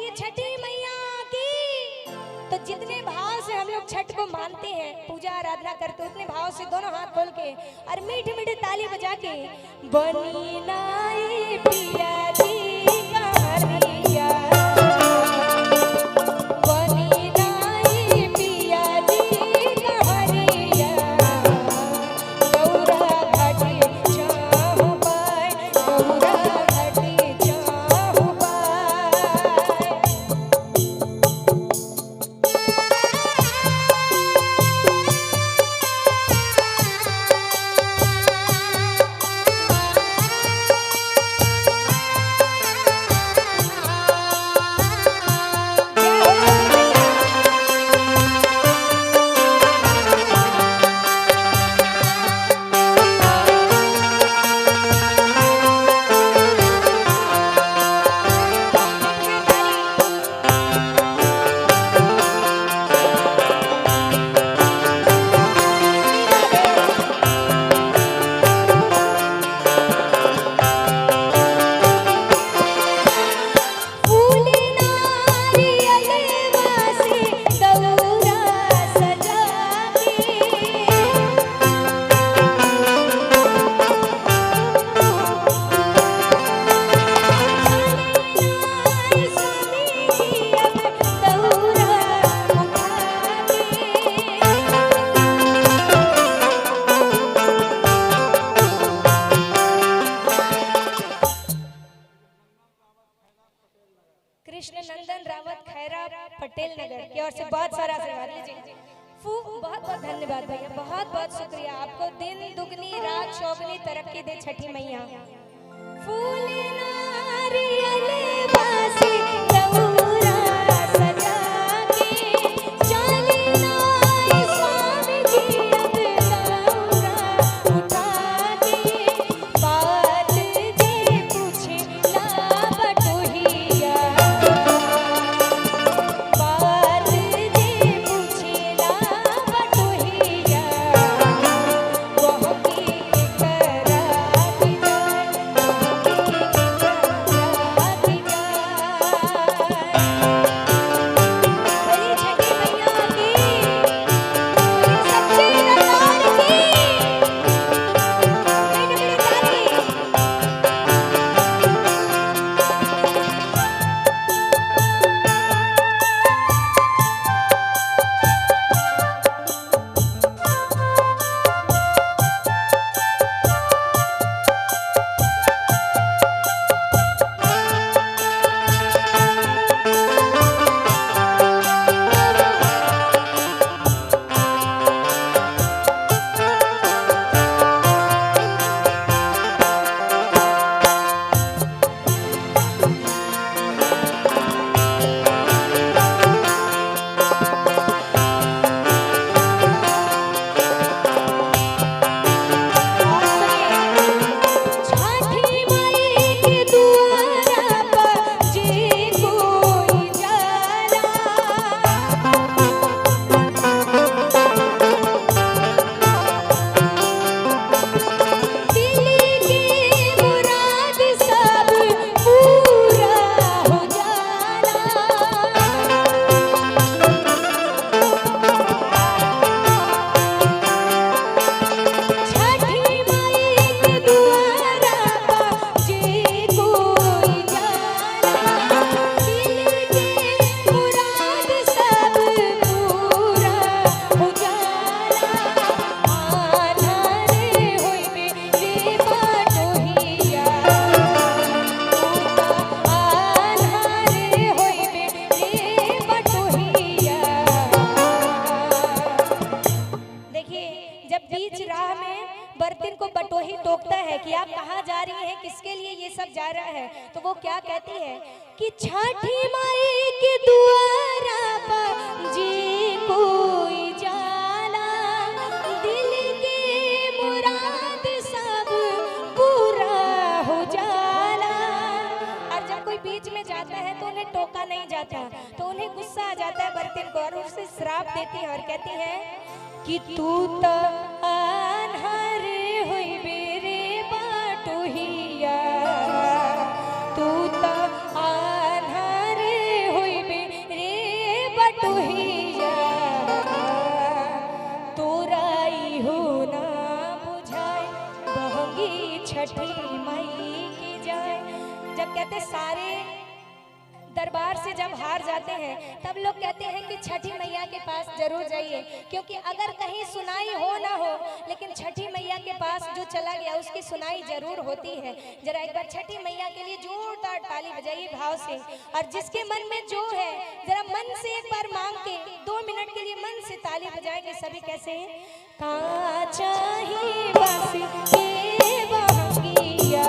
बोलिए छठी मैया की। तो जितने भाव से हम लोग छठ को मानते हैं, पूजा आराधना करते हैं, उतने भाव से दोनों हाथ खोल के और मीठी मीठी ताली बजा के बनी नाई पिया जी कहानिया, बनी नाई पिया जी कहानिया, गौरा घाटी चाहूं पाए, गौरा घाटी चाहूं पाए। कृष्ण नंदन रावत खैरा पटेल नगर की ओर से बहुत सारा आशीर्वाद लीजिए। बहुत बहुत धन्यवाद भैया, बहुत बहुत शुक्रिया। आपको दिन दुगनी रात चौगनी तरक्की दे छठी मैया। फूल नारियल बासी दौरा सजा के चली नाई स्वामी जी अब दौरा उठा के, बात जे पूछे ला बटोहिया, बात जे पूछे ला बटोहिया, वह की करा की जाए, बर्तन को बटोही टोकता है कि आप कहाँ जा रही हैं, किसके लिए ये सब जा रहा है, तो वो क्या कहती है कि छठी माई के दुआरा पर जी कोई जाला, दिल के मुराद सब पूरा हो जाला। और जब कोई बीच में जाता है तो उन्हें टोका नहीं जाता, तो उन्हें गुस्सा आ जाता है बर्तन को और उससे श्राप देती है और कहती है कि तू तो अनहर होइबे रे बाटोहिया, तू तो अनहर कहते सारे दरबार से जब हार जाते हैं तब लोग कहते हैं कि छठी मैया के पास जरूर जाइए, क्योंकि अगर कहीं सुनाई हो ना हो लेकिन छठी मैया के पास जो चला गया उसकी सुनाई जरूर होती है। जरा एक बार छठी मैया के लिए जोरदार ताली बजाइए भाव से। और जिसके मन में जो है जरा मन से एक बार मांग के 2 मिनट के लिए मन से ताली बजाएंगे सभी। कैसे? काचा ही बस के बहंगिया,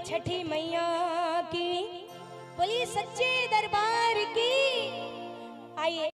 छठी मैया की, बोलिए सच्चे दरबार की। आइए।